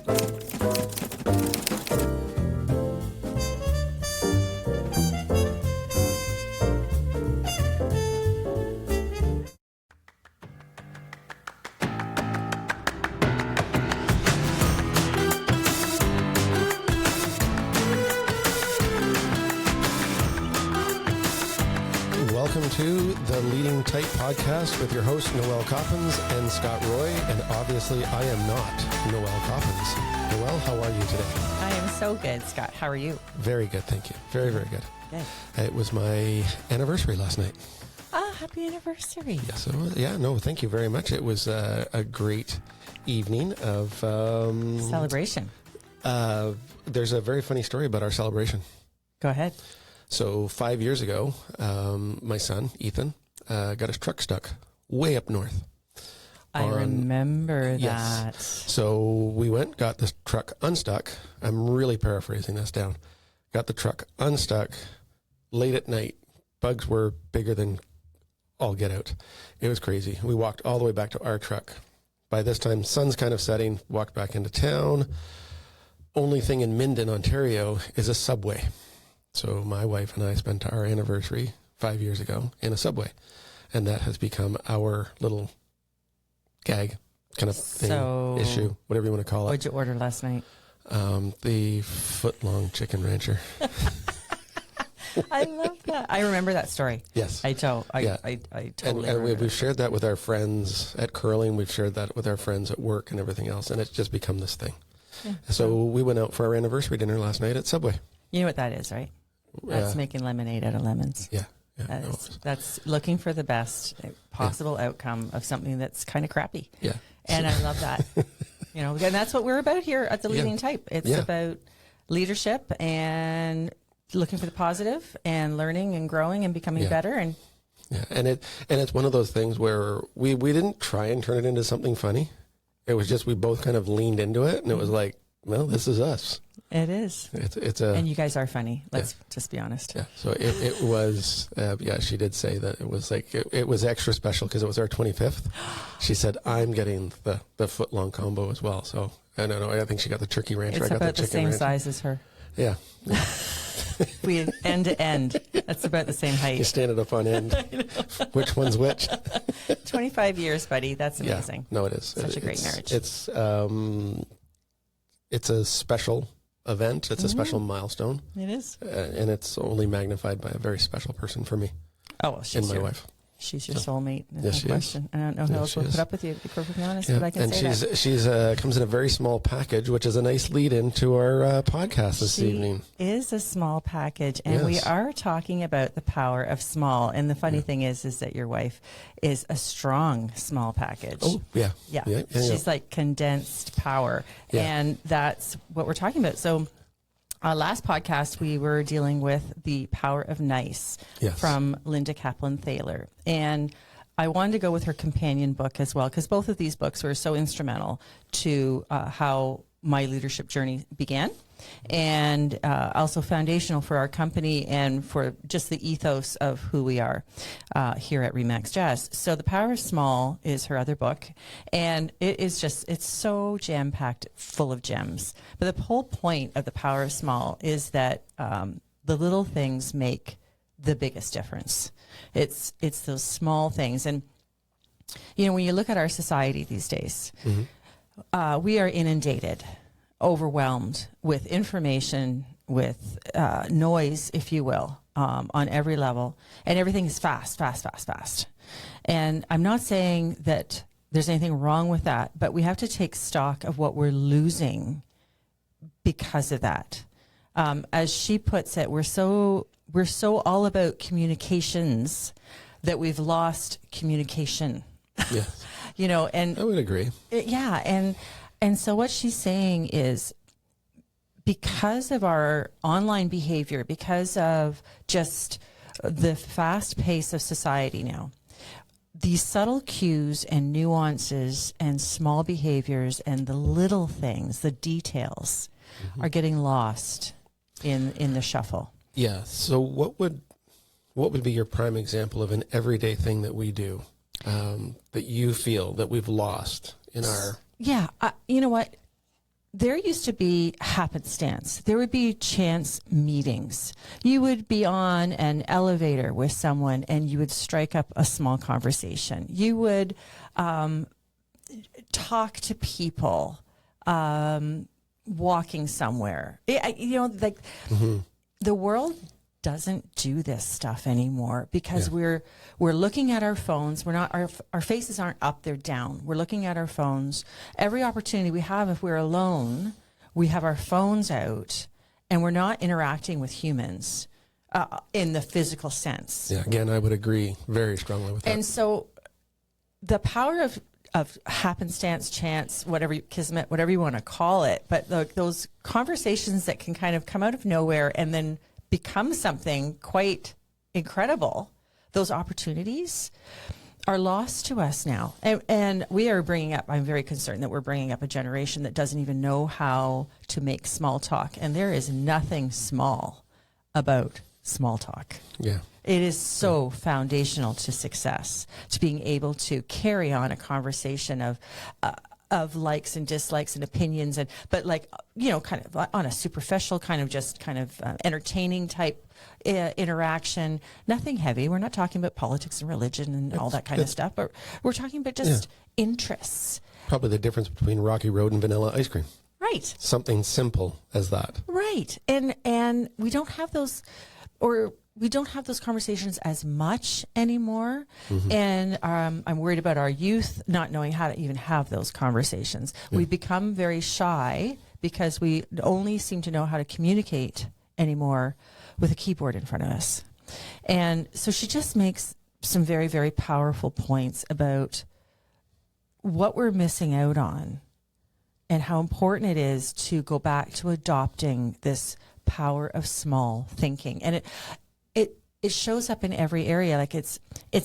Welcome to the Leading Tight podcast with your host, Noel Coppins and Scott Roy. And obviously, I am not Noel Coppins. Noel, how are you today? I am so good, Scott. How are you? Very good, thank you. Very, very good. Good. It was my anniversary last night. Ah, happy anniversary. Yes, it was. Yeah, no, thank you very much. It was a great evening of... celebration. There's a very funny story about our celebration. Go ahead. So 5 years ago, my son, Ethan, got his truck stuck way up north. I remember that. Yes. So we went, got the truck unstuck. I'm really paraphrasing this down. Got the truck unstuck late at night. Bugs were bigger than all get out. It was crazy. We walked all the way back to our truck. By this time, sun's kind of setting, walked back into town. Only thing in Minden, Ontario is a Subway. So my wife and I spent our anniversary 5 years ago in a Subway. And that has become our little gag kind of thing, issue, whatever you want to call it. What'd you order last night? The foot-long chicken rancher. I love that. I remember that story. Yes. I totally And remember we've shared that with our friends at curling. We've shared that with our friends at work and everything else. And it's just become this thing. Yeah. So we went out for our anniversary dinner last night at Subway. You know what that is, right? That's making lemonade out of lemons. Yeah. That's looking for the best possible outcome of something that's kind of crappy. Yeah. And I love that. And that's what we're about here at the Leading Type. It's about leadership and looking for the positive and learning and growing and becoming better. And it's one of those things where we didn't try and turn it into something funny. It was just we both kind of leaned into it, and it was like, well, this is us. It is. And you guys are funny. Let's just be honest. Yeah. So it was. She did say that it was like it was extra special because it was our 25th. She said, "I'm getting the foot long combo as well." So I don't know. I think she got the turkey rancher. It's I got about the the chicken same rancher. size as her. Yeah. We end to end. That's about the same height. You stand it up on end. Which one's which? 25 years, buddy. That's amazing. Yeah. No, it is. Such a great marriage. It's a special event. It's a special milestone. It is. And it's only magnified by a very special person for me. Oh, well, she's my wife. She's your soulmate. Yes, no question. I don't know who else will put up with you, to be perfectly honest, but I can say that. She's comes in a very small package, which is a nice lead into our podcast this evening. She is a small package, and we are talking about the power of small. And the funny thing is that your wife is a strong small package. Oh, yeah. Yeah. She's like condensed power, and that's what we're talking about. So last podcast, we were dealing with the power of nice from Linda Kaplan-Thaler. And I wanted to go with her companion book as well, because both of these books were so instrumental to how my leadership journey began, and also foundational for our company and for just the ethos of who we are here at Remax Jazz. So The Power of Small is her other book, and it's so jam-packed, full of gems. But the whole point of The Power of Small is that the little things make the biggest difference. It's those small things. And, when you look at our society these days, we are inundated, overwhelmed with information, with noise, if you will, on every level. And everything is fast. And I'm not saying that there's anything wrong with that, but we have to take stock of what we're losing because of that. As she puts it, we're so all about communications that we've lost communication. Yes. And I would agree. And so what she's saying is, because of our online behavior, because of just the fast pace of society now, these subtle cues and nuances and small behaviors and the little things, the details, are getting lost in the shuffle. Yeah. So what would be your prime example of an everyday thing that we do that you feel that we've lost in our... Yeah. You know what? there used to be happenstance. There would be chance meetings. You would be on an elevator with someone and you would strike up a small conversation. You would talk to people walking somewhere. The world doesn't do this stuff anymore because we're looking at our phones. We're not, our faces aren't up, they're down. We're looking at our phones. Every opportunity we have, if we're alone, we have our phones out and we're not interacting with humans in the physical sense. Yeah, again, I would agree very strongly with that. And so the power of happenstance, chance, whatever, kismet, whatever you want to call it, but those conversations that can kind of come out of nowhere and then become something quite incredible, those opportunities are lost to us now. And we are bringing up, I'm very concerned that we're bringing up a generation that doesn't even know how to make small talk. And there is nothing small about small talk. Yeah. It is so foundational to success, to being able to carry on a conversation of likes and dislikes and opinions, but kind of on a superficial kind of entertaining type interaction. Nothing heavy. We're not talking about politics and religion and all that kind of stuff, but we're talking about just interests. Probably the difference between Rocky Road and vanilla ice cream. Right. Something simple as that. Right. And we don't have those, or we don't have those conversations as much anymore. Mm-hmm. And I'm worried about our youth not knowing how to even have those conversations. Yeah. We become very shy because we only seem to know how to communicate anymore with a keyboard in front of us. And so she just makes some very, very powerful points about what we're missing out on and how important it is to go back to adopting this power of small thinking. And it shows up in every area. Like it's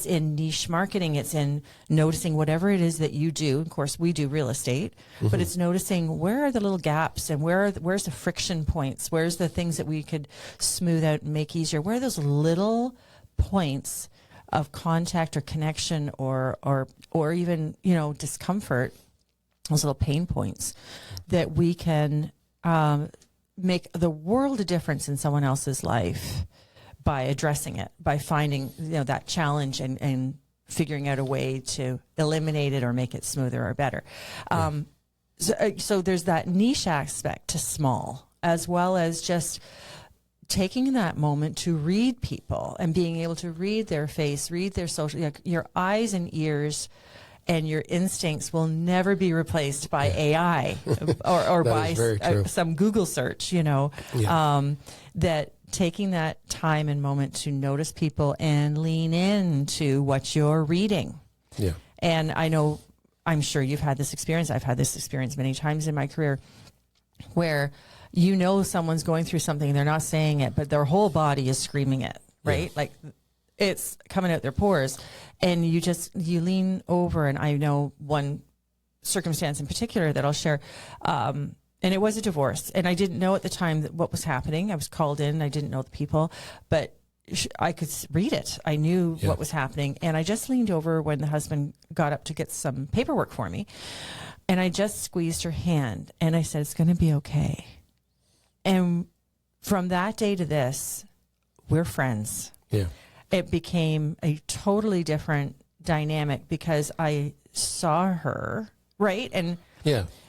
in niche marketing. It's in noticing whatever it is that you do. Of course, we do real estate, mm-hmm. but it's noticing where are the little gaps and where's the friction points? Where's the things that we could smooth out and make easier? Where are those little points of contact or connection or even, discomfort, those little pain points that we can make the world of difference in someone else's life by addressing it, by finding that challenge and figuring out a way to eliminate it or make it smoother or better. So there's that niche aspect to small, as well as just taking that moment to read people and being able to read their face, read their social, your eyes and ears and your instincts will never be replaced by AI or by some Google search, that taking that time and moment to notice people and lean into what you're reading. Yeah. And I'm sure you've had this experience. I've had this experience many times in my career where someone's going through something and they're not saying it, but their whole body is screaming it, right? Yeah. Like it's coming out their pores, and you lean over. And I know one circumstance in particular that I'll share, and it was a divorce, and I didn't know at the time what was happening. I was called in, I didn't know the people, but I could read it. I knew what was happening, and I just leaned over when the husband got up to get some paperwork for me, and I just squeezed her hand, and I said, "It's going to be okay." And from that day to this, we're friends. Yeah. It became a totally different dynamic because I saw her, right? And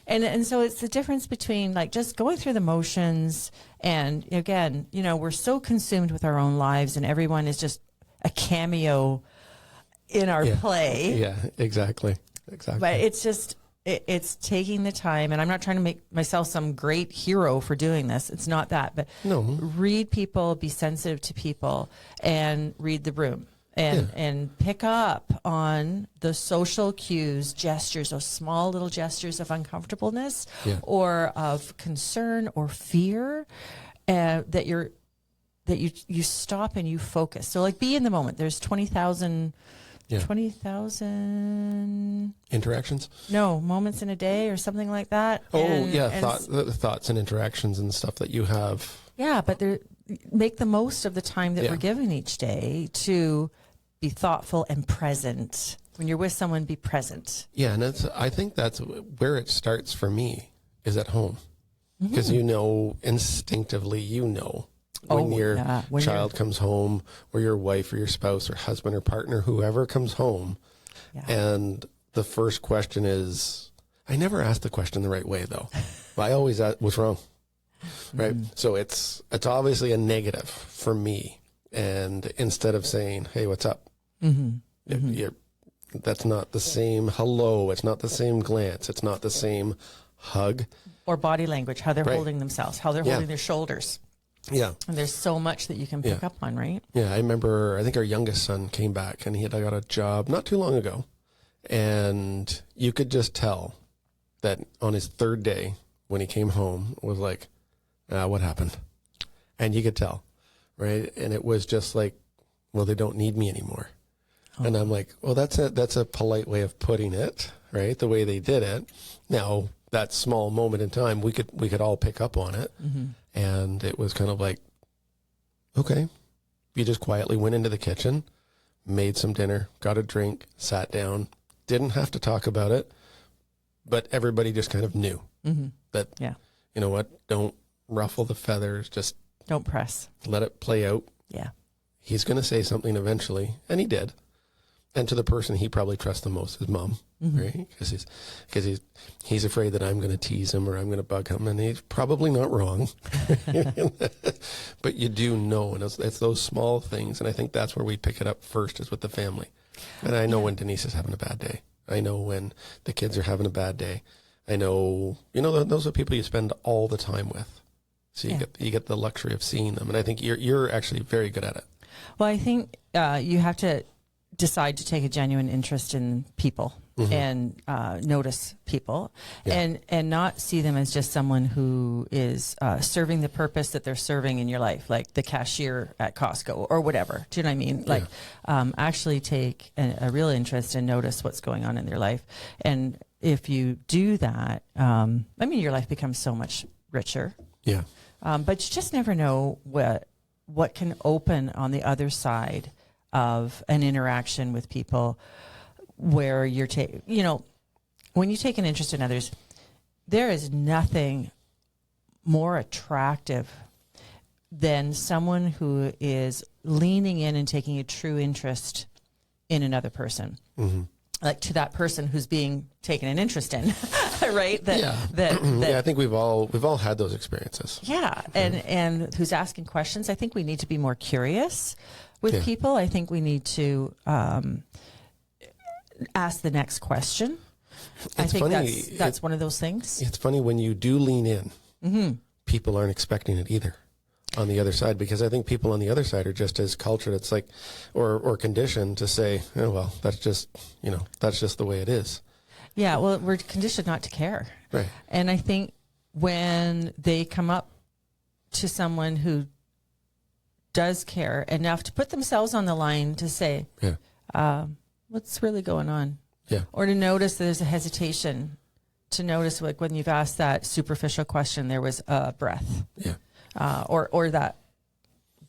And so it's the difference between like just going through the motions, and again, we're so consumed with our own lives, and everyone is just a cameo in our play. Yeah, exactly. But it's just it's taking the time, and I'm not trying to make myself some great hero for doing this. It's not that, but read people, be sensitive to people, and read the room. And pick up on the social cues, gestures, those small little gestures of uncomfortableness or of concern or fear, that you stop and you focus. So like be in the moment. There's 20,000 interactions? No, moments in a day or something like that. Thoughts and interactions and stuff that you have. Yeah, but make the most of the time that we're given each day to be thoughtful and present. When you're with someone, be present. Yeah, and I think that's where it starts for me, is at home. Because instinctively, when your child comes home, or your wife or your spouse or husband or partner, whoever comes home, and the first question is, I never asked the question the right way, though. I always ask, what's wrong? Right? So it's obviously a negative for me. And instead of saying, hey, what's up? That's not the same hello. It's not the same glance. It's not the same hug. Or body language, how they're holding themselves, how they're holding their shoulders. Yeah. And there's so much that you can pick up on, right? Yeah, I remember, I think our youngest son came back and I got a job not too long ago. And you could just tell that on his third day when he came home was like, what happened? And you could tell, right? And it was just like, well, they don't need me anymore. Oh. And I'm like, well, that's a polite way of putting it, right? The way they did it. Now, that small moment in time, we could all pick up on it. And it was kind of like, okay, you just quietly went into the kitchen, made some dinner, got a drink, sat down, didn't have to talk about it, but everybody just kind of knew that, you know what, don't ruffle the feathers, just don't press. Let it play out. Yeah. He's going to say something eventually, and he did. And to the person he probably trusts the most, his mom, right? Because he's afraid that I'm going to tease him or I'm going to bug him, and he's probably not wrong. But you do know, and it's those small things, and I think that's where we pick it up first, is with the family. And I know when Denise is having a bad day. I know when the kids are having a bad day. I know, those are people you spend all the time with. So you get the luxury of seeing them, and I think you're actually very good at it. Well, I think you have to decide to take a genuine interest in people and notice people and not see them as just someone who is serving the purpose that they're serving in your life, like the cashier at Costco or whatever. Do you know what I mean? Like actually take a real interest and notice what's going on in their life. And if you do that, your life becomes so much richer. Yeah. But you just never know what can open on the other side of an interaction with people, where you're when you take an interest in others, there is nothing more attractive than someone who is leaning in and taking a true interest in another person. Like to that person who's being taken an interest in, right? I think we've all had those experiences. Yeah, and who's asking questions. I think we need to be more curious with people. I think we need to ask the next question. I think that's one of those things. It's funny when you do lean in, people aren't expecting it either on the other side, because I think people on the other side are just as cultured. It's like, or conditioned to say, oh, well, that's just the way it is. Yeah, well, we're conditioned not to care. Right. And I think when they come up to someone who does care enough to put themselves on the line to say, what's really going on? Yeah. Or to notice there's a hesitation, to notice like when you've asked that superficial question, there was a breath. Yeah. Or that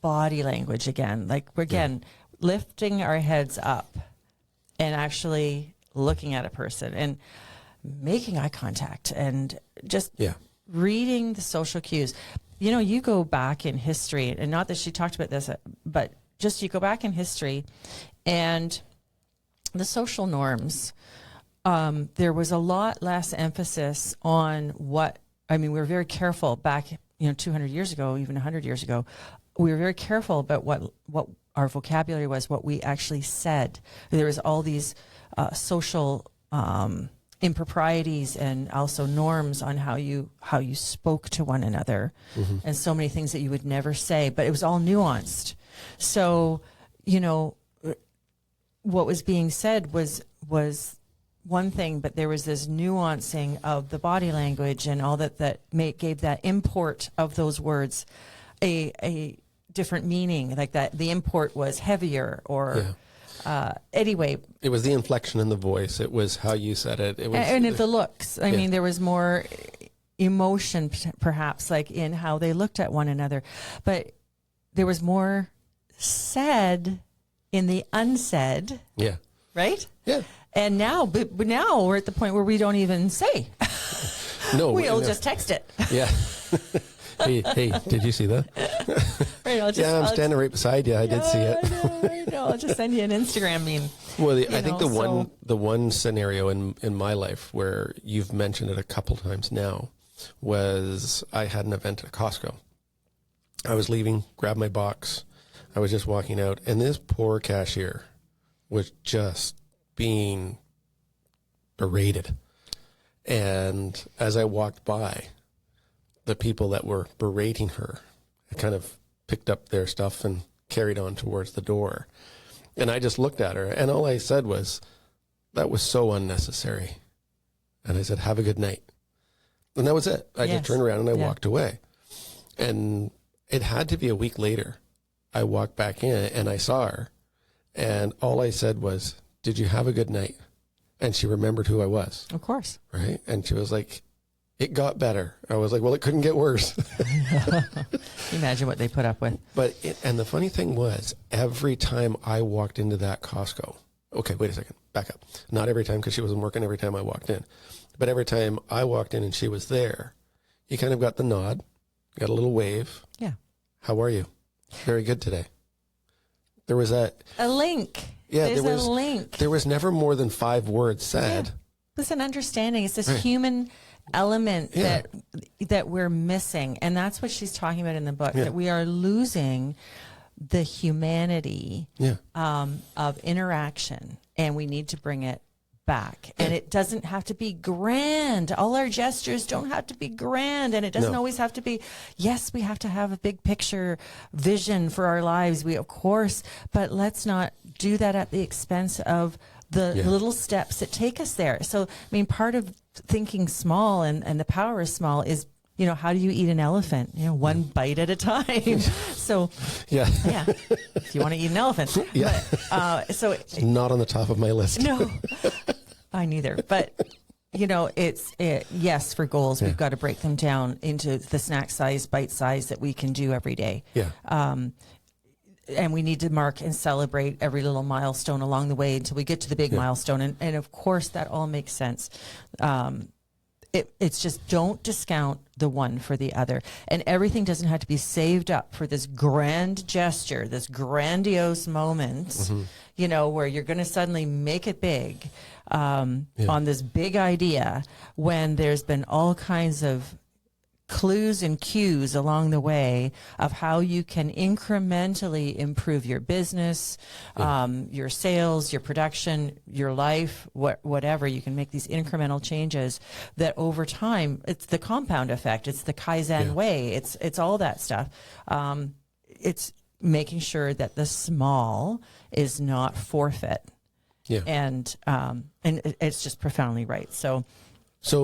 body language again, like we're lifting our heads up and actually looking at a person and making eye contact and just reading the social cues. You go back in history, and not that she talked about this, but just you go back in history and the social norms, there was a lot less emphasis on we were very careful back 200 years ago, even 100 years ago, we were very careful about what our vocabulary was, what we actually said. There was all these social improprieties and also norms on how you spoke to one another, and so many things that you would never say, but it was all nuanced. So, what was being said was one thing, but there was this nuancing of the body language and all that gave that import of those words a different meaning, like that the import was heavier or anyway. It was the inflection in the voice. It was how you said it. It was, and the looks. I mean, there was more emotion perhaps like in how they looked at one another, but there was more said in the unsaid. Yeah. Right? Yeah. And now we're at the point where we don't even say. No, we'll just text it. Yeah. Hey, did you see that? Right, I'm standing right beside you. I did see it. I know. I'll just send you an Instagram meme. Well, I think the one scenario in my life where you've mentioned it a couple times now was I had an event at Costco. I was leaving, grabbed my box. I was just walking out, and this poor cashier was just being berated. And as I walked by, the people that were berating her kind of picked up their stuff and carried on towards the door. And I just looked at her, and all I said was, that was so unnecessary. And I said, have a good night. And that was it. I just turned around and I walked away. And it had to be a week later. I walked back in and I saw her. And all I said was, did you have a good night? And she remembered who I was. Of course. Right? And she was like, it got better. I was like, well, it couldn't get worse. Imagine what they put up with. And the funny thing was, every time I walked into that Costco, okay, wait a second, back up. Not every time, because she wasn't working every time I walked in. But every time I walked in and she was there, you kind of got the nod, got a little wave. Yeah. How are you? Very good today. There was a link. Yeah, there's a link. There was never more than 5 words said. Yeah. There's an understanding. It's this human element that we're missing, and that's what she's talking about in the book. That we are losing the humanity of interaction, and we need to bring it back. And it doesn't have to be grand. All our gestures don't have to be grand, and it doesn't always have to be, yes, we have to have a big picture vision for our lives, we of course, but let's not do that at the expense of the little steps that take us there. So, I mean, part of thinking small and the power is small is, how do you eat an elephant? One bite at a time. So, if you want to eat an elephant. Yeah. But, so it's not on the top of my list. No, I neither. But, yes, for goals, we've got to break them down into the snack size, bite size that we can do every day. Yeah. And we need to mark and celebrate every little milestone along the way until we get to the big milestone. And of course, that all makes sense. It's just, don't discount the one for the other. And everything doesn't have to be saved up for this grand gesture, this grandiose moment, where you're going to suddenly make it big on this big idea when there's been all kinds of clues and cues along the way of how you can incrementally improve your business, your sales, your production, your life, whatever. You can make these incremental changes that over time, it's the compound effect. It's the Kaizen way. It's all that stuff. It's making sure that the small is not forfeit. Yeah. And it's just profoundly right. So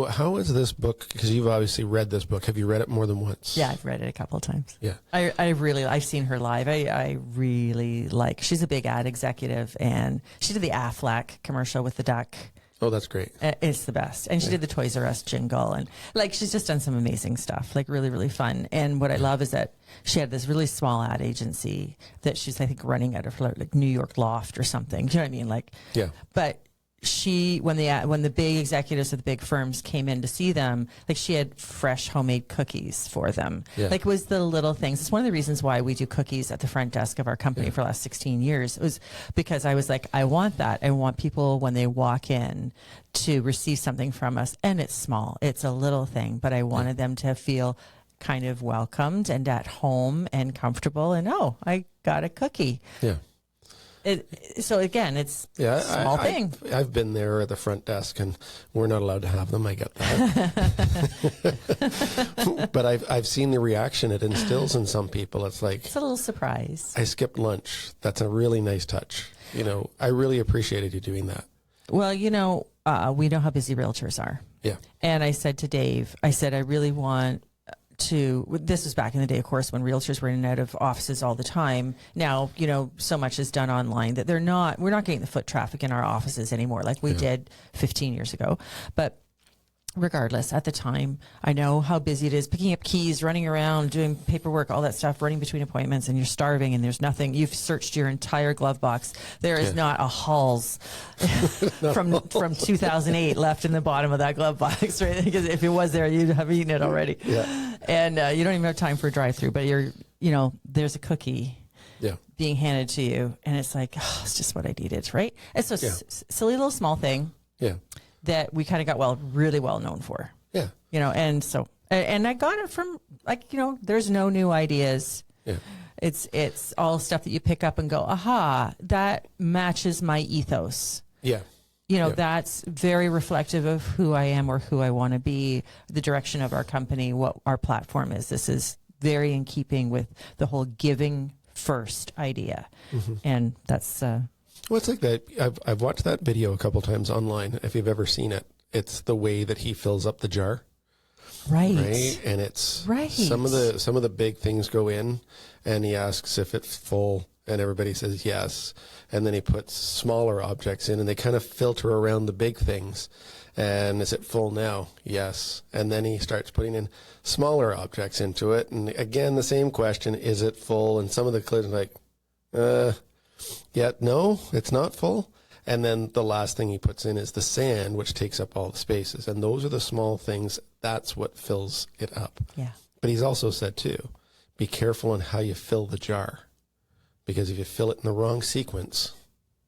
how is this book, because you've obviously read this book, have you read it more than once? Yeah, I've read it a couple of times. Yeah. I've seen her live. I really she's a big ad executive, and she did the Aflac commercial with the duck. Oh, that's great. It's the best. And she did the Toys R Us jingle, and she's just done some amazing stuff, really, really fun. And what I love is that she had this really small ad agency that she's, I think, running out of New York Loft or something. Do you know what I mean? But when the big executives of the big firms came in to see them, she had fresh homemade cookies for them. It was the little things. It's one of the reasons why we do cookies at the front desk of our company for the last 16 years. It was because I was like, I want that. I want people, when they walk in, to receive something from us. And it's small. It's a little thing. But I wanted them to feel kind of welcomed and at home and comfortable. And, I got a cookie. Yeah. So again, it's a small thing. I've been there at the front desk, and we're not allowed to have them. I get that. But I've seen the reaction it instills in some people. It's like, it's a little surprise. I skipped lunch. That's a really nice touch. I really appreciated you doing that. Well, we know how busy realtors are. Yeah. And I said to Dave, I really want this was back in the day, of course, when realtors were in and out of offices all the time. Now, so much is done online that we're not getting the foot traffic in our offices anymore like we did 15 years ago. But regardless, at the time, I know how busy it is, picking up keys, running around, doing paperwork, all that stuff, running between appointments, and you're starving and there's nothing. You've searched your entire glove box. There is not a Halls from 2008 left in the bottom of that glove box, right? Because if it was there, you'd have eaten it already. Yeah. And you don't even have time for a drive-through, but there's a cookie being handed to you, and it's like, it's just what I needed, right? It's a silly little small thing. Yeah. That we kind of got really well known for. Yeah. And so, and I got it from there's no new ideas. Yeah. It's all stuff that you pick up and go, aha, that matches my ethos. Yeah. That's very reflective of who I am or who I want to be, the direction of our company, what our platform is. This is very in keeping with the whole giving first idea. Mm-hmm. And that's, well, it's like that. I've watched that video a couple times online. If you've ever seen it, it's the way that he fills up the jar, right? And it's some of the big things go in, and he asks if it's full, and everybody says yes, and then he puts smaller objects in, and they kind of filter around the big things. And is it full now? Yes. And then he starts putting in smaller objects into it, and again the same question: is it full? And some of the clips are like, yeah, no, it's not full. And then the last thing he puts in is the sand, which takes up all the spaces. And those are the small things. That's what fills it up. Yeah. But he's also said, too, be careful on how you fill the jar. Because if you fill it in the wrong sequence,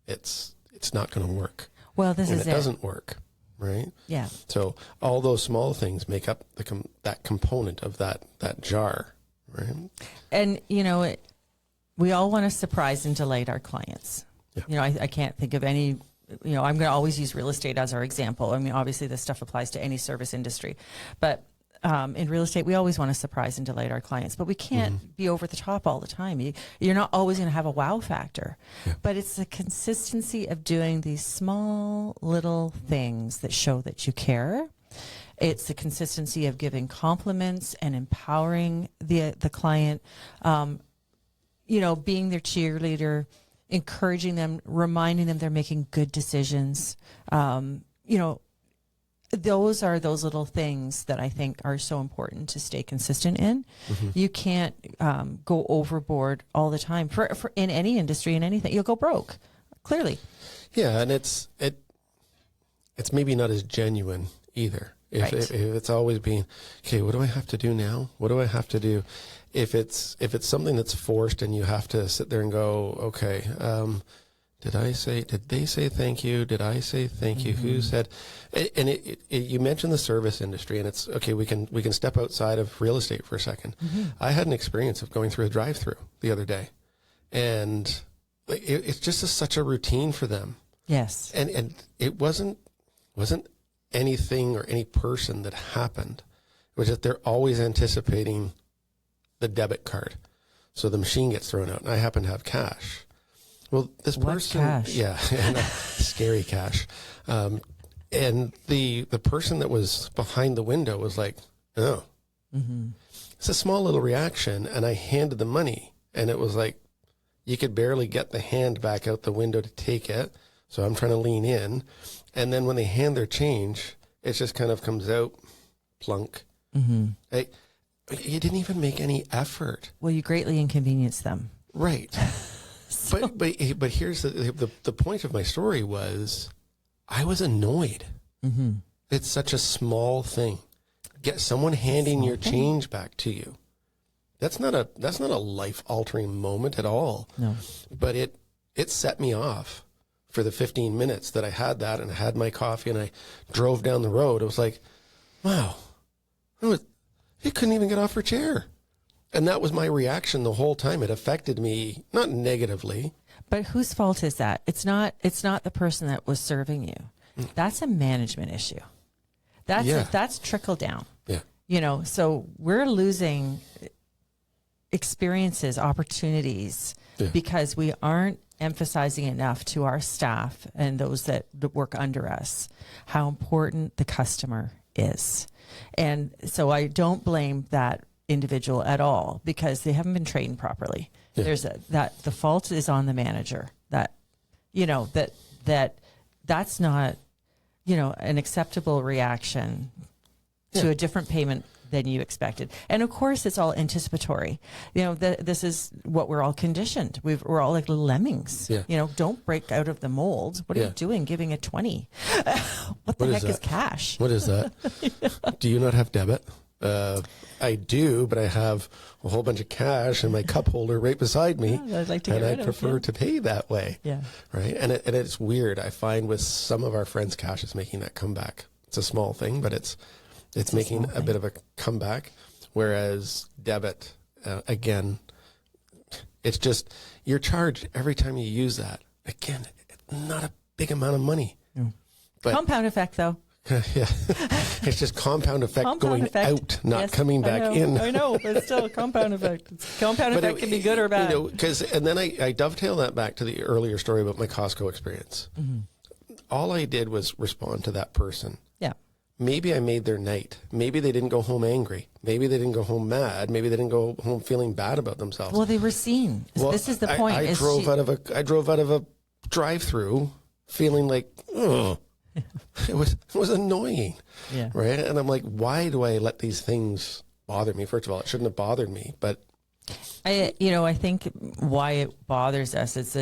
it's not going to work. Well, it doesn't work, right? Yeah. So all those small things make up that component of that jar, right? And, we all want to surprise and delight our clients. Yeah. I can't think of any, I'm going to always use real estate as our example. I mean, obviously this stuff applies to any service industry, but in real estate, we always want to surprise and delight our clients, but we can't be over the top all the time. You're not always going to have a wow factor, but it's the consistency of doing these small little things that show that you care. It's the consistency of giving compliments and empowering the client, being their cheerleader, encouraging them, reminding them they're making good decisions. Those are those little things that I think are so important to stay consistent in. Mm-hmm. You can't go overboard all the time for in any industry, in anything. You'll go broke, clearly. Yeah, and it's maybe not as genuine either. If it's always being, okay, what do I have to do now? What do I have to do? If it's something that's forced and you have to sit there and go, okay, did they say thank you? Did I say thank you? Who said? And you mentioned the service industry, and it's okay. We can step outside of real estate for a second. Mm-hmm. I had an experience of going through a drive-through the other day, and it's just such a routine for them. Yes, and it wasn't anything or any person that happened. It was that they're always anticipating the debit card. So the machine gets thrown out, and I happen to have cash. Well, this person, cash? Yeah, scary cash. And the person that was behind the window was like, oh, It's a small little reaction. And I handed the money, and it was like, you could barely get the hand back out the window to take it. So I'm trying to lean in. And then when they hand their change, it just kind of comes out plunk. Mm-hmm. You didn't even make any effort. Well, you greatly inconvenienced them. Right. But here's the point of my story was I was annoyed. Mm-hmm. It's such a small thing. Get someone handing your change back to you. That's not a life-altering moment at all. No. But it set me off for the 15 minutes that I had that, and I had my coffee, and I drove down the road. It was like, wow, it couldn't even get off her chair. And that was my reaction the whole time. It affected me, not negatively. But whose fault is that? It's not the person that was serving you. That's a management issue. That's trickle down. Yeah. So we're losing experiences, opportunities, because we aren't emphasizing enough to our staff and those that work under us how important the customer is. And so I don't blame that individual at all because they haven't been trained properly. Yeah. The fault is on the manager. That's not, an acceptable reaction to a different payment than you expected. And of course, it's all anticipatory. This is what we're all conditioned. We're all like little lemmings. Yeah. Don't break out of the mold. What are you doing giving a 20? What the heck is cash? What is that? Do you not have debit? I do, but I have a whole bunch of cash in my cup holder right beside me. Yeah, I'd like to get rid I prefer to pay that way. Yeah. Right. And it's weird. I find with some of our friends, cash is making that comeback. It's a small thing, but it's making a bit of a comeback. Whereas debit, again, it's just you're charged every time you use that. Again, not a big amount of money. But compound effect, though. Yeah, it's just compound effect out, not coming back in. I know, but still compound effect. Compound effect can be good or bad. And then I dovetail that back to the earlier story about my Costco experience. Mm-hmm. All I did was respond to that person. Yeah. Maybe I made their night. Maybe they didn't go home angry. Maybe they didn't go home mad. Maybe they didn't go home feeling bad about themselves. Well, they were seen. Well, this is the point. I drove out of a drive-through feeling like, ugh. It was annoying, right? And I'm like, why do I let these things bother me? First of all, it shouldn't have bothered me, but I think why it bothers us it's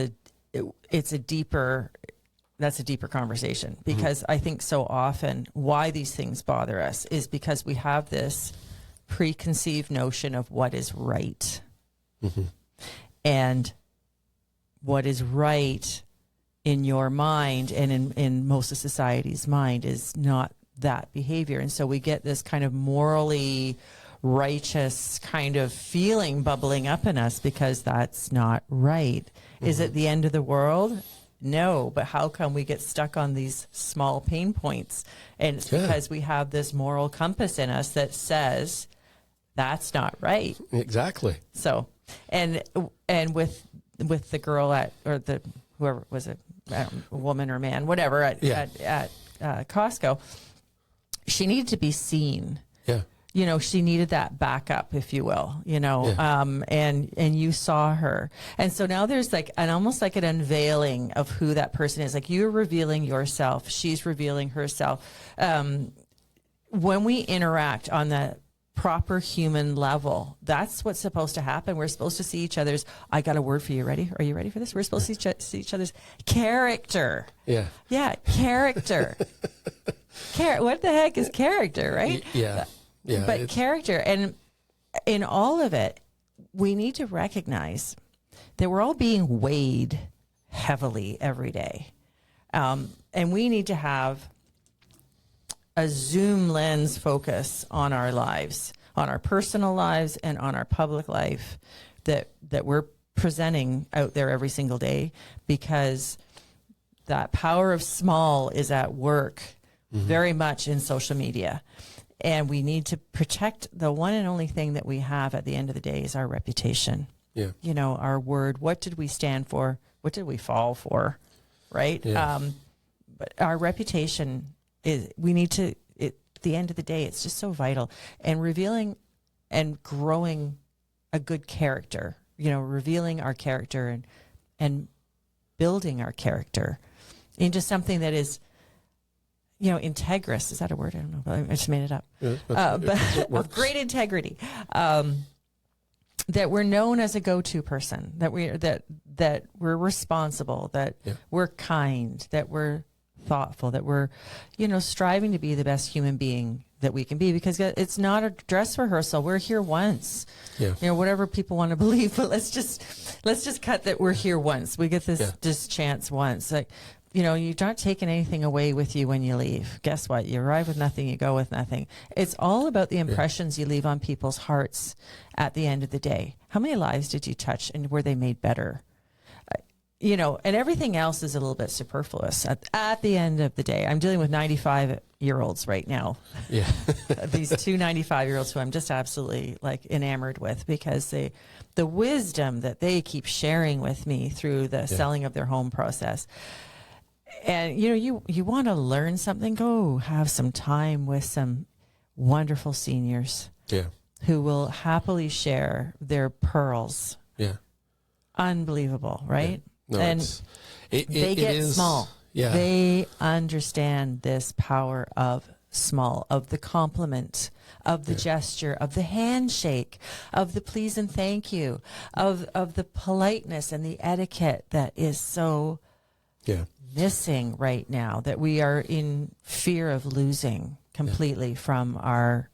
a deeper conversation, because I think so often why these things bother us is because we have this preconceived notion of what is right, and what is right in your mind and in most of society's mind is not that behavior. And so we get this kind of morally righteous kind of feeling bubbling up in us because that's not right. Is it the end of the world? No, but how come we get stuck on these small pain points? And it's because we have this moral compass in us that says that's not right. Exactly. So, and with the girl whoever was it, a woman or man, whatever, at Costco, she needed to be seen. Yeah. She needed that backup, if you will, and you saw her. And so now there's almost like an unveiling of who that person is. Like, you're revealing yourself. She's revealing herself. When we interact on the proper human level, that's what's supposed to happen. We're supposed to see each other's, I got a word for you. Ready? Are you ready for this? We're supposed to see each other's character. Yeah. Yeah. Character. What the heck is character, right? Yeah. Yeah. But character, and in all of it, we need to recognize that we're all being weighed heavily every day. And we need to have a zoom lens focus on our lives, on our personal lives and on our public life that we're presenting out there every single day, because that power of small is at work very much in social media. And we need to protect the one and only thing that we have at the end of the day is our reputation. Yeah. Our word. What did we stand for? What did we fall for? Right? Yeah. But our reputation is, we need to, at the end of the day, it's just so vital. And revealing and growing a good character, revealing our character and building our character into something that is, integrous. Is that a word? I don't know, but I just made it up. Yeah, but of great integrity. That we're known as a go-to person, that we're responsible, that we're kind, that we're thoughtful, that we're, striving to be the best human being that we can be, because it's not a dress rehearsal. We're here once. Yeah. Whatever people want to believe, but let's just cut that we're here once. We get this chance once. Like, you're not taking anything away with you when you leave. Guess what? You arrive with nothing, you go with nothing. It's all about the impressions you leave on people's hearts at the end of the day. How many lives did you touch, and were they made better? And everything else is a little bit superfluous at the end of the day. I'm dealing with 95-year-olds right now. Yeah. These two 95-year-olds who I'm just absolutely enamored with, because the wisdom that they keep sharing with me through the selling of their home process. And, you want to learn something, go have some time with some wonderful seniors who will happily share their pearls. Yeah. Unbelievable, right? Yeah. No, and they get is small. Yeah. They understand this power of small, of the compliment, of the gesture, of the handshake, of the please and thank you, of the politeness and the etiquette that is so missing right now, that we are in fear of losing completely from our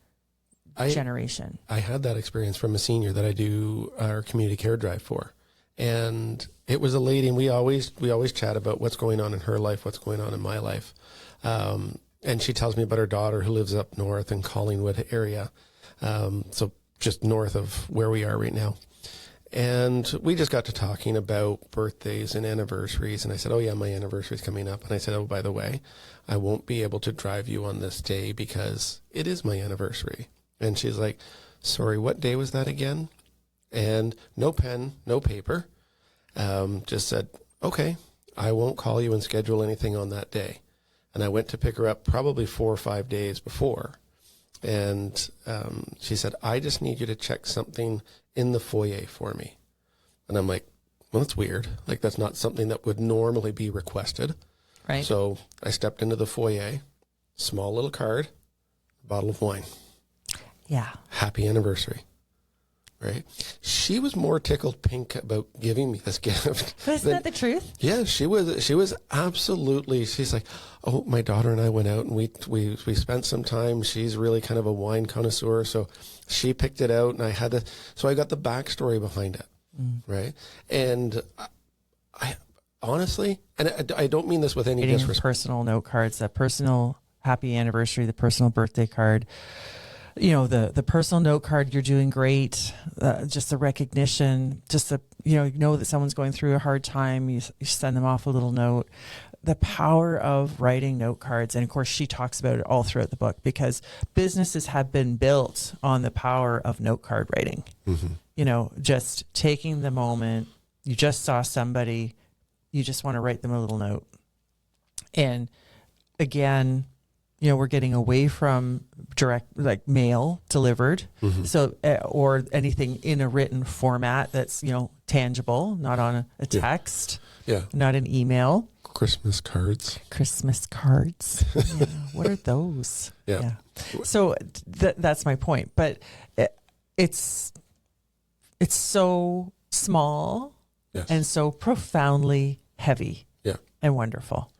generation. I had that experience from a senior that I do our community care drive for. And it was a lady, and we always chat about what's going on in her life, what's going on in my life. And she tells me about her daughter who lives up north in Collingwood area. So just north of where we are right now. And we just got to talking about birthdays and anniversaries. And I said, oh yeah, my anniversary's coming up. And I said, oh, by the way, I won't be able to drive you on this day because it is my anniversary. And she's like, sorry, what day was that again? And no pen, no paper. Just said, okay, I won't call you and schedule anything on that day. And I went to pick her up probably 4 or 5 days before. And she said, I just need you to check something in the foyer for me. And I'm like, well, that's weird. Like, that's not something that would normally be requested. Right. So I stepped into the foyer, small little card, bottle of wine. Yeah. Happy anniversary. Right. She was more tickled pink about giving me this gift. But isn't that the truth? Yeah, she was absolutely. She's like, oh, my daughter and I went out and we spent some time. She's really kind of a wine connoisseur, so she picked it out, and I had to. So I got the backstory behind it, right? And I honestly, and I don't mean this with any disrespect. Personal note cards, a personal happy anniversary, the personal birthday card. You know, the personal note card, you're doing great, just the recognition, just the, you know that someone's going through a hard time, you send them off a little note. The power of writing note cards. And of course, she talks about it all throughout the book, because businesses have been built on the power of note card writing. Mm-hmm. You know, just taking the moment, you just saw somebody, you just want to write them a little note. And again, you know, we're getting away from direct, like mail delivered. Mm-hmm. So, or anything in a written format that's, you know, tangible, not on a text, not an email. Christmas cards. Yeah. What are those? Yeah. So that's my point. But it's so small and so profoundly heavy and wonderful.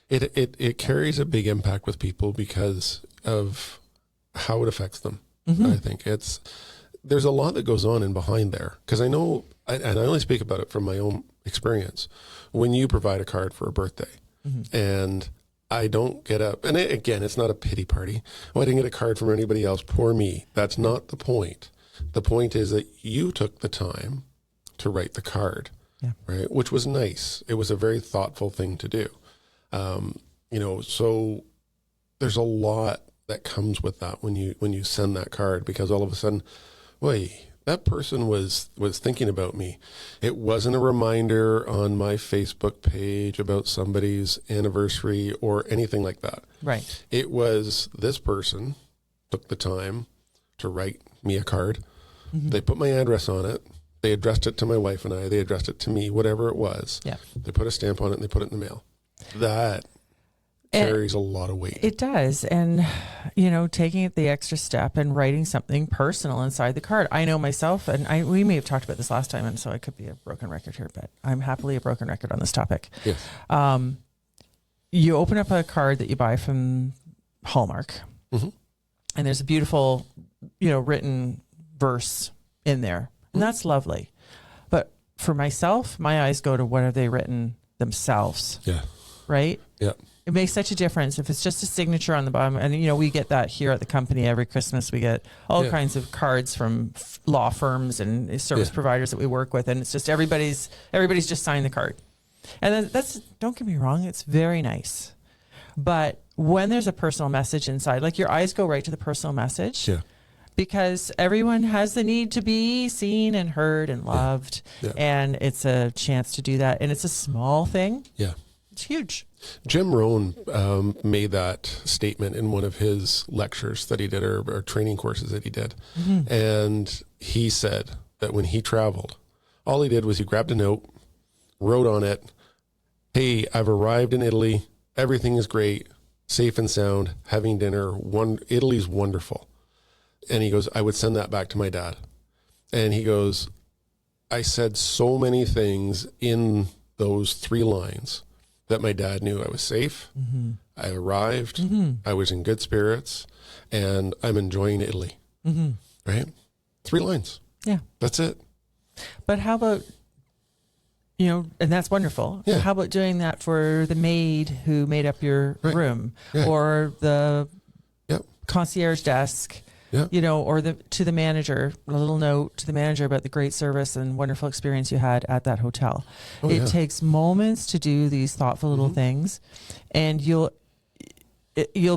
It carries a big impact with people because of how it affects them. Mm-hmm. I think there's a lot that goes on in behind there, because I know, and I only speak about it from my own experience. When you provide a card for a birthday, and I don't get up, and again, it's not a pity party. Oh, I didn't get a card from anybody else. Poor me. That's not the point. The point is that you took the time to write the card, right? Which was nice. It was a very thoughtful thing to do. You know, so there's a lot that comes with that when you send that card, because all of a sudden, wait, that person was thinking about me. It wasn't a reminder on my Facebook page about somebody's anniversary or anything like that. Right. It was, this person took the time to write me a card. Mm-hmm. They put my address on it. They addressed it to my wife and I. They addressed it to me, whatever it was. Yeah. They put a stamp on it and they put it in the mail. That carries a lot of weight. It does. And, you know, taking it the extra step and writing something personal inside the card. I know myself, and we may have talked about this last time, and so I could be a broken record here, but I'm happily a broken record on this topic. Yes. You open up a card that you buy from Hallmark, and there's a beautiful, you know, written verse in there, and that's lovely. But for myself, my eyes go to what have they written themselves. Yeah. Right? Yeah. It makes such a difference if it's just a signature on the bottom. And, you know, we get that here at the company every Christmas. We get all kinds of cards from law firms and service providers that we work with. And it's just everybody's just signed the card. And then that's, don't get me wrong, it's very nice. But when there's a personal message inside, like your eyes go right to the personal message. Yeah. Because everyone has the need to be seen and heard and loved. Yeah. And it's a chance to do that. And it's a small thing. Yeah. It's huge. Jim Rohn made that statement in one of his lectures that he did, or training courses that he did. Mm-hmm. And he said that when he traveled, all he did was he grabbed a note, wrote on it, hey, I've arrived in Italy. Everything is great. safe and sound, having dinner. Italy's wonderful. And he goes, I would send that back to my dad. And he goes, I said so many things in those 3 lines that my dad knew. I was safe. Mm-hmm. I arrived. Mm-hmm. I was in good spirits, and I'm enjoying Italy. Mm-hmm. Right? 3 lines. Yeah. That's it. But how about, and that's wonderful. Yeah. How about doing that for the maid who made up your room, or the concierge desk, or to the manager, a little note to the manager about the great service and wonderful experience you had at that hotel. It takes moments to do these thoughtful little things, and you'll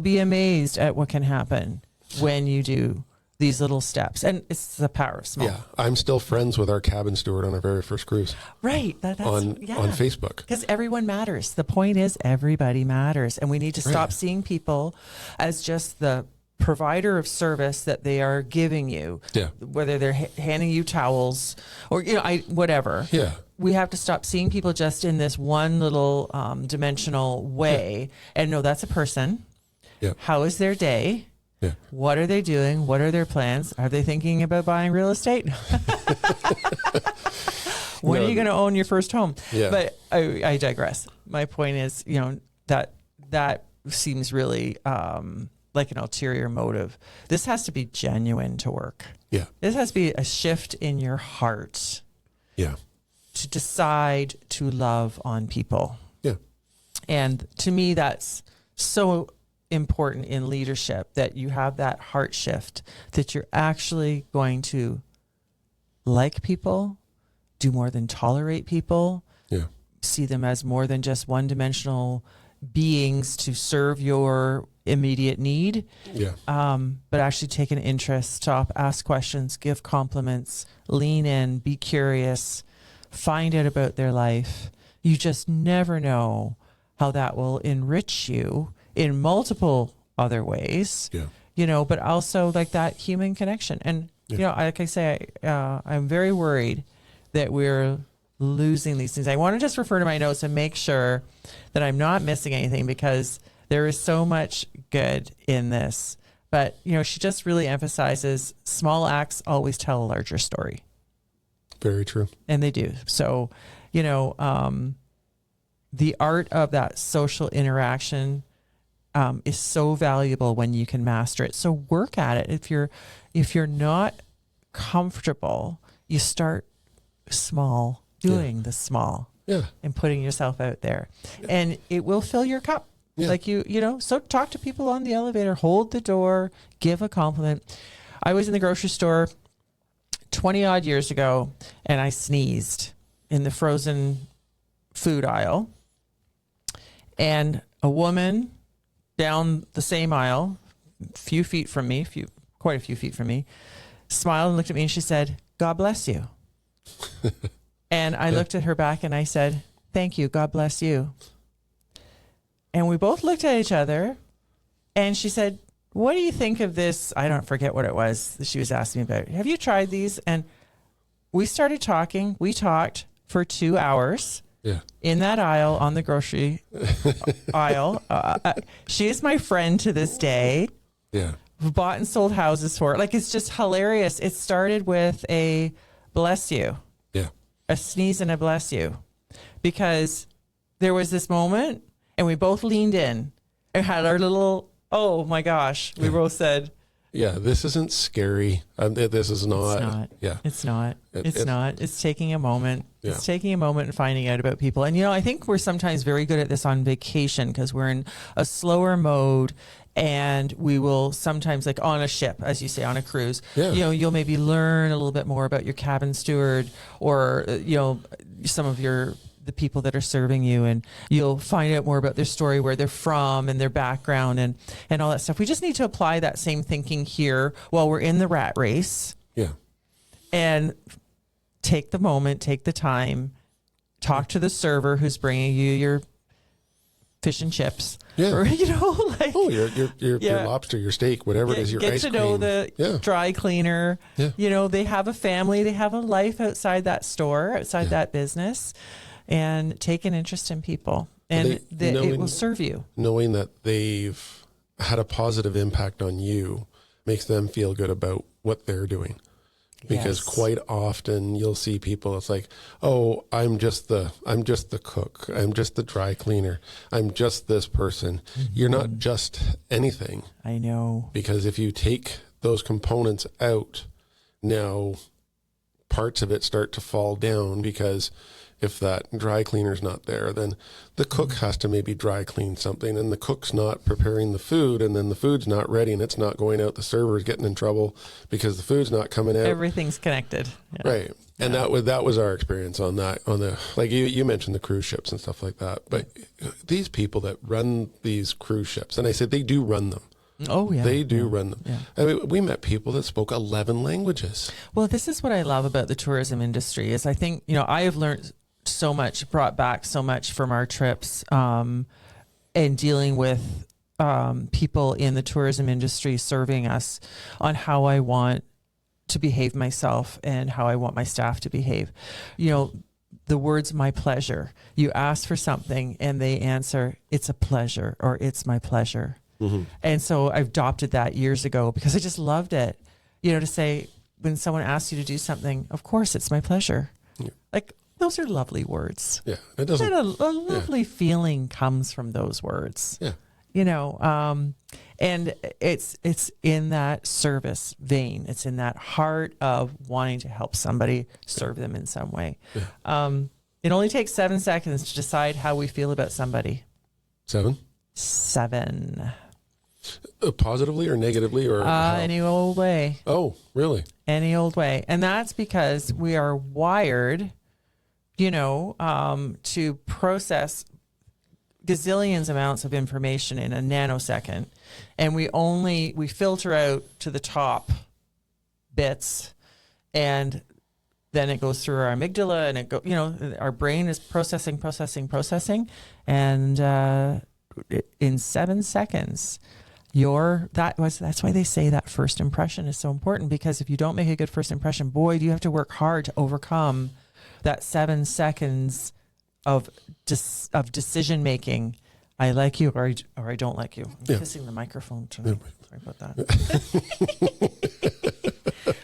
be amazed at what can happen when you do these little steps. And it's the power of small. Yeah. I'm still friends with our cabin steward on our very first cruise. Right. That's on Facebook. Because everyone matters. The point is everybody matters. And we need to stop seeing people as just the provider of service that they are giving you. Yeah. Whether they're handing you towels or, whatever. Yeah. We have to stop seeing people just in this one little dimensional way. And no, that's a person. Yeah. How is their day? Yeah. What are they doing? What are their plans? Are they thinking about buying real estate? When are you going to own your first home? Yeah. But I digress. My point is, that seems really like an ulterior motive. This has to be genuine to work. Yeah. This has to be a shift in your heart. Yeah. To decide to love on people. Yeah. And to me, that's so important in leadership, that you have that heart shift, that you're actually going to like people, do more than tolerate people, see them as more than just one-dimensional beings to serve your immediate need, but actually take an interest, stop, ask questions, give compliments, lean in, be curious, find out about their life. You just never know how that will enrich you in multiple other ways, but also like that human connection. And, like I say, I'm very worried that we're losing these things. I want to just refer to my notes and make sure that I'm not missing anything, because there is so much good in this. But, she just really emphasizes small acts always tell a larger story. Very true. And they do. So, the art of that social interaction is so valuable when you can master it. So work at it. If you're not comfortable, you start small, doing the small, and putting yourself out there, and it will fill your cup. Like so talk to people on the elevator, hold the door, give a compliment. I was in the grocery store 20 odd years ago, and I sneezed in the frozen food aisle, and a woman down the same aisle, quite a few feet from me, smiled and looked at me, and she said, "God bless you." And I looked at her back and I said, "Thank you. God bless you." And we both looked at each other, and she said, "What do you think of this?" I don't forget what it was that she was asking me about. "Have you tried these?" And we started talking. We talked for 2 hours. In that aisle, on the grocery aisle. She is my friend to this day. Yeah. We've bought and sold houses for her. Like, it's just hilarious. It started with a bless you. Yeah. A sneeze and a bless you. Because there was this moment, and we both leaned in and had our little, oh my gosh. We both said, this isn't scary. This is not. It's not. Yeah. It's not. It's not. It's taking a moment. Yeah. It's taking a moment and finding out about people. And, I think we're sometimes very good at this on vacation, because we're in a slower mode, and we will sometimes, like on a ship, as you say, on a cruise, you'll maybe learn a little bit more about your cabin steward, or, some of the people that are serving you, and you'll find out more about their story, where they're from and their background and all that stuff. We just need to apply that same thinking here while we're in the rat race. Yeah. And take the moment, take the time, talk to the server who's bringing you your fish and chips. Yeah. Or, your lobster, your steak, whatever it is, your ice cream. Get to know the dry cleaner. Yeah. They have a family, they have a life outside that store, outside that business. And take an interest in people. and it will serve you. Knowing that they've had a positive impact on you makes them feel good about what they're doing. Because quite often you'll see people, it's like, oh, I'm just the cook. I'm just the dry cleaner. I'm just this person. You're not just anything. I know. Because if you take those components out, now parts of it start to fall down, because if that dry cleaner's not there, then the cook has to maybe dry clean something, and the cook's not preparing the food, and then the food's not ready and it's not going out. The server's getting in trouble because the food's not coming out. Everything's connected. Yeah. Right. And that was our experience on the, like you mentioned the cruise ships and stuff like that. But these people that run these cruise ships, and I said they do run them. Oh, yeah. They do run them. Yeah. I mean, we met people that spoke 11 languages. Well, this is what I love about the tourism industry is I think, I have learned so much, brought back so much from our trips, and dealing with people in the tourism industry serving us on how I want to behave myself and how I want my staff to behave. The words, my pleasure. You ask for something and they answer, it's a pleasure, or it's my pleasure. Mm-hmm. And so I adopted that years ago because I just loved it. To say, when someone asks you to do something, of course, it's my pleasure. Yeah. Like, those are lovely words. Yeah. It doesn't. And a lovely feeling comes from those words. Yeah. And it's in that service vein. It's in that heart of wanting to help somebody, serve them in some way. Yeah. It only takes 7 seconds to decide how we feel about somebody. 7? Positively or negatively, or any old way. Oh, really? Any old way. And that's because we are wired, to process gazillions amounts of information in a nanosecond. And we filter out to the top bits, and then it goes through our amygdala, and our brain is processing. And in 7 seconds, that's why they say that first impression is so important, because if you don't make a good first impression, boy, do you have to work hard to overcome that 7 seconds of decision making. I like you, or I don't like you. I'm kissing the microphone tonight. Sorry about that.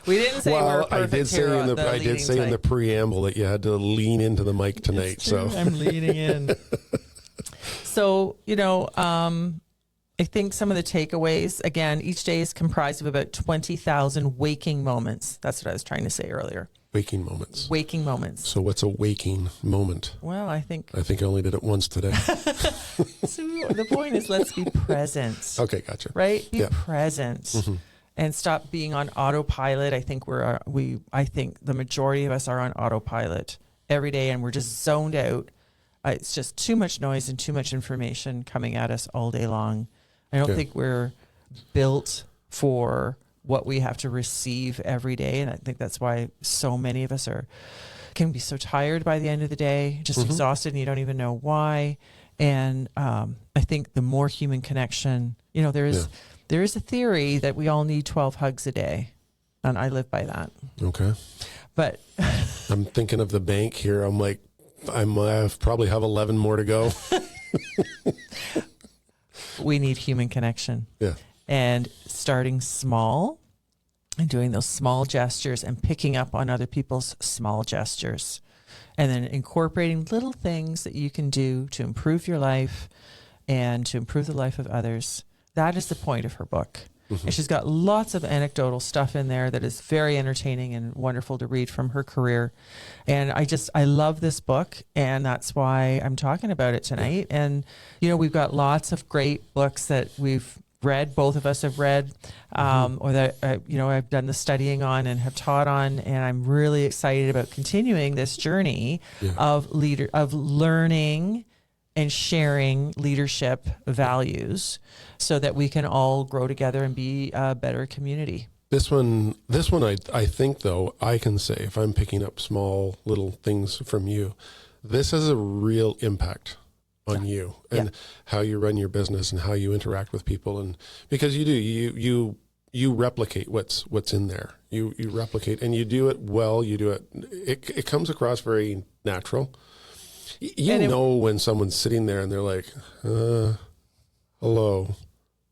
We didn't say we're perfect. I did say in the preamble that you had to lean into the mic tonight. So I'm leaning in. So, I think some of the takeaways, again, each day is comprised of about 20,000 waking moments. That's what I was trying to say earlier. Waking moments. Waking moments. So what's a waking moment? Well, I think I only did it once today. So the point is, let's be present. Okay, gotcha. Right? Be present and stop being on autopilot. I think I think the majority of us are on autopilot every day, and we're just zoned out. It's just too much noise and too much information coming at us all day long. I don't think we're built for what we have to receive every day. And I think that's why so many of us can be so tired by the end of the day, just exhausted, and you don't even know why. And I think the more human connection, there is a theory that we all need 12 hugs a day. And I live by that. Okay. But I'm thinking of the bank here. I'm like, I probably have 11 more to go. We need human connection. Yeah. And starting small and doing those small gestures and picking up on other people's small gestures, and then incorporating little things that you can do to improve your life and to improve the life of others. That is the point of her book. And she's got lots of anecdotal stuff in there that is very entertaining and wonderful to read from her career. And I love this book, and that's why I'm talking about it tonight. And, we've got lots of great books that we've read, both of us have read, or that, I've done the studying on and have taught on. And I'm really excited about continuing this journey of learning and sharing leadership values so that we can all grow together and be a better community. This one, I think, though, I can say, if I'm picking up small little things from you, this has a real impact on you and how you run your business and how you interact with people. And because you replicate what's in there. You replicate, and you do it well. You do it. It comes across very natural. when someone's sitting there and they're like, hello,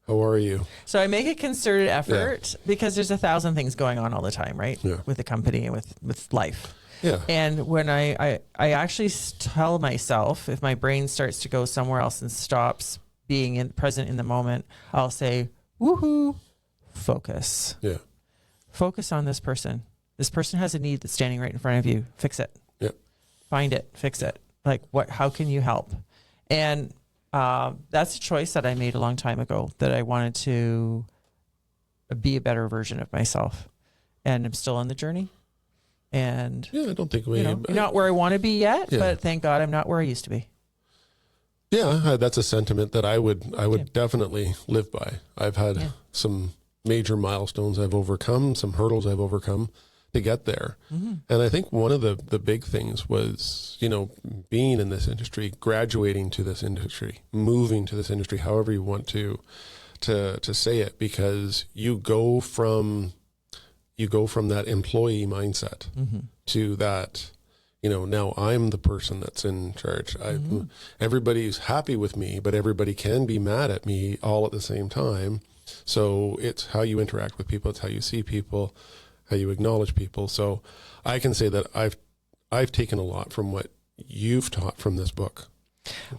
how are you? So I make a concerted effort because there's 1,000 things going on all the time, right? Yeah. With the company and with life. Yeah. And when I actually tell myself, if my brain starts to go somewhere else and stops being present in the moment, I'll say, woohoo, focus. Yeah. Focus on this person. This person has a need that's standing right in front of you. Fix it. Yeah. Find it. Fix it. Like how can you help? And that's a choice that I made a long time ago, that I wanted to be a better version of myself. And I'm still on the journey. And I don't think we not where I want to be yet, but thank God I'm not where I used to be. Yeah, that's a sentiment that I would definitely live by. I've had some major milestones I've overcome, some hurdles I've overcome to get there. Mm-hmm. And I think one of the big things was, being in this industry, graduating to this industry, moving to this industry, however you want to say it, because you go from that employee mindset to that, now I'm the person that's in charge. Everybody's happy with me, but everybody can be mad at me all at the same time. So it's how you interact with people. It's how you see people, how you acknowledge people. So I can say that I've taken a lot from what you've taught from this book.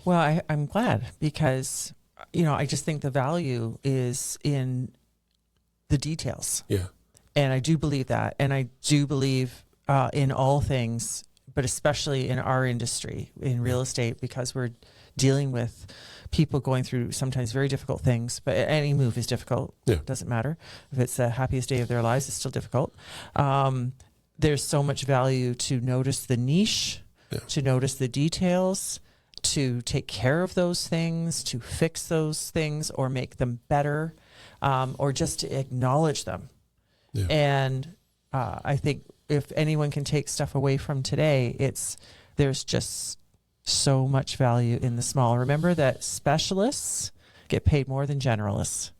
Well, I'm glad, because, I just think the value is in the details. Yeah. And I do believe that. And I do believe in all things, but especially in our industry, in real estate, because we're dealing with people going through sometimes very difficult things. But any move is difficult. Yeah. It doesn't matter. If it's the happiest day of their lives, it's still difficult. There's so much value to notice the niche, to notice the details, to take care of those things, to fix those things or make them better, or just to acknowledge them. Yeah. And I think if anyone can take stuff away from today, there's just so much value in the small. Remember that specialists get paid more than generalists,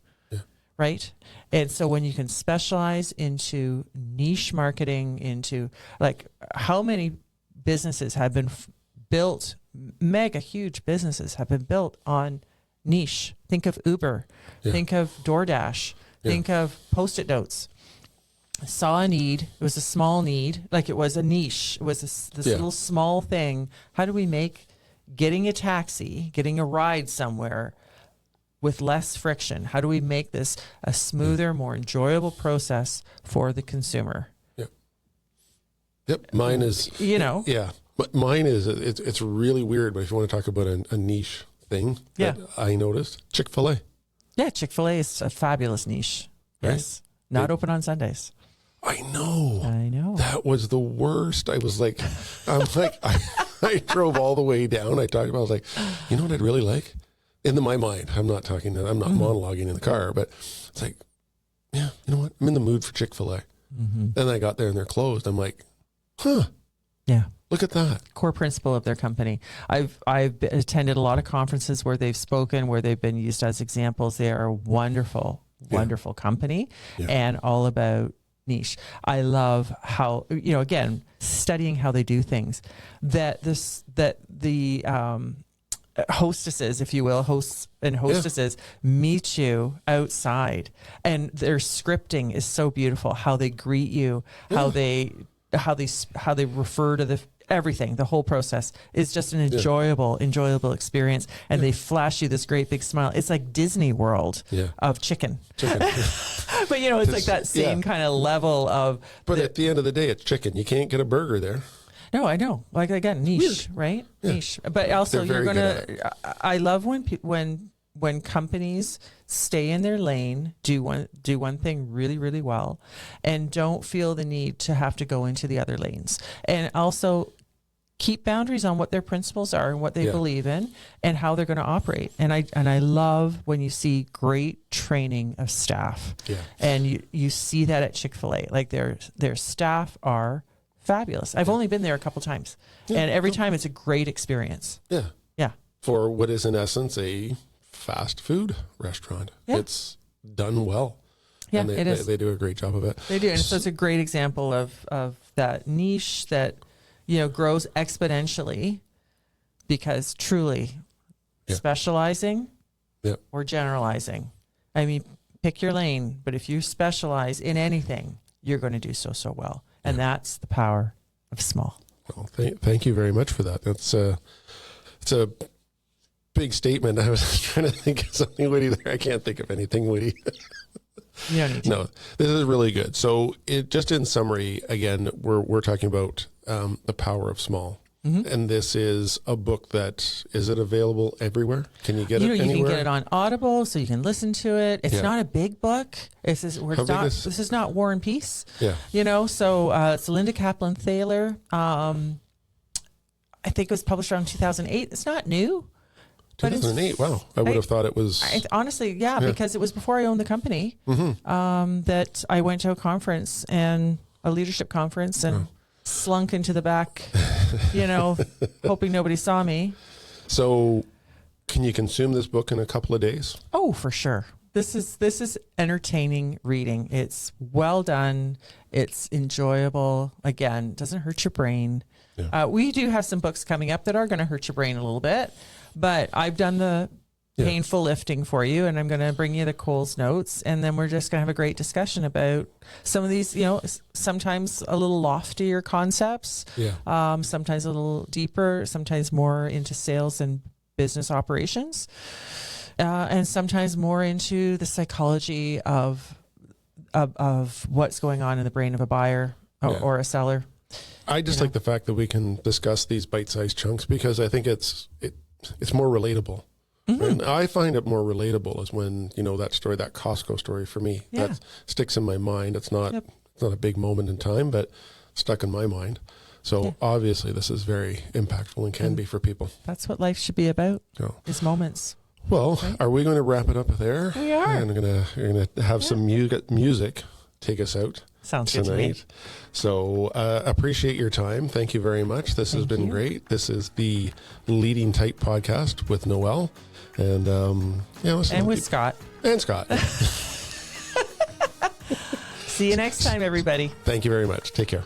right? And so when you can specialize into niche marketing, into like how many businesses have been built, mega huge businesses have been built on niche. Think of Uber, think of DoorDash, think of Post-it notes. Saw a need. It was a small need, like it was a niche. It was this little small thing. How do we make getting a taxi, getting a ride somewhere with less friction? How do we make this a smoother, more enjoyable process for the consumer? Yep. Mine is, mine is, it's really weird, but if you want to talk about a niche thing that I noticed, Chick-fil-A. Yeah, Chick-fil-A is a fabulous niche. Yes. Right? Not open on Sundays. I know. That was the worst. I drove all the way down. I talked about, I was like, you know what I'd really like? In my mind, I'm not monologuing in the car, but it's like, you know what? I'm in the mood for Chick-fil-A. Mm-hmm. Then I got there and they're closed. I'm like, yeah. Look at that. Core principle of their company. I've attended a lot of conferences where they've spoken, where they've been used as examples. They are a wonderful company and all about niche. I love how, again, studying how they do things, that the hostesses, if you will, hosts and hostesses meet you outside, and their scripting is so beautiful. How they greet you, how they refer to everything, the whole process is just an enjoyable experience. And they flash you this great big smile. It's like Disney World of chicken. But it's like that same kind of level of. But at the end of the day, it's chicken. You can't get a burger there. No, I know. Like, again, niche, right? Yeah. Niche. But also, you're gonna. I love when companies stay in their lane, do one thing really, really well, and don't feel the need to have to go into the other lanes. And also keep boundaries on what their principles are and what they believe in and how they're going to operate. And I love when you see great training of staff. Yeah. And you see that at Chick-fil-A. Like their staff are fabulous. I've only been there a couple times. Yeah. And every time it's a great experience. Yeah. Yeah. For what is in essence a fast food restaurant. Yeah. It's done well. Yeah, and it is. They do a great job of it. They do. And so it's a great example of that niche that, grows exponentially because truly specializing or generalizing. I mean, pick your lane, but if you specialize in anything, you're going to do so well. And that's the power of small. Well, thank you very much for that. It's a big statement. I was trying to think of something witty there. I can't think of anything witty. You don't need to. No, this is really good. So just in summary, again, we're talking about the power of small. Mm-hmm. And this is a book is it available everywhere? Can you get it anywhere? You can get it on Audible, so you can listen to it. It's not a big book. This is not War and Peace. Yeah. So it's Linda Kaplan Thaler. I think it was published around 2008. It's not new. 2008. Wow. I would have thought it was. Honestly, because it was before I owned the company that I went to a leadership conference and slunk into the back, hoping nobody saw me. So can you consume this book in a couple of days? Oh, for sure. This is entertaining reading. It's well done. It's enjoyable. Again, doesn't hurt your brain. Yeah. We do have some books coming up that are going to hurt your brain a little bit, but I've done the painful lifting for you, and I'm going to bring you the Coles notes, and then we're just going to have a great discussion about some of these, sometimes a little loftier concepts, sometimes a little deeper, sometimes more into sales and business operations, and sometimes more into the psychology of what's going on in the brain of a buyer or a seller. I just like the fact that we can discuss these bite-sized chunks, because I think it's more relatable. Mm-hmm. And I find it more relatable is when, that story, that Costco story for me, that sticks in my mind. It's not a big moment in time, but stuck in my mind. So obviously this is very impactful and can be for people. That's what life should be about, is moments. Well, Are we going to wrap it up there? We are. And you're going to have some music take us out. Sounds tonight. Good to me. So appreciate your time. Thank you very much. This has been great. This is the Leading Type podcast with Noel. And with Scott. And Scott. See you next time, everybody. Thank you very much. Take care.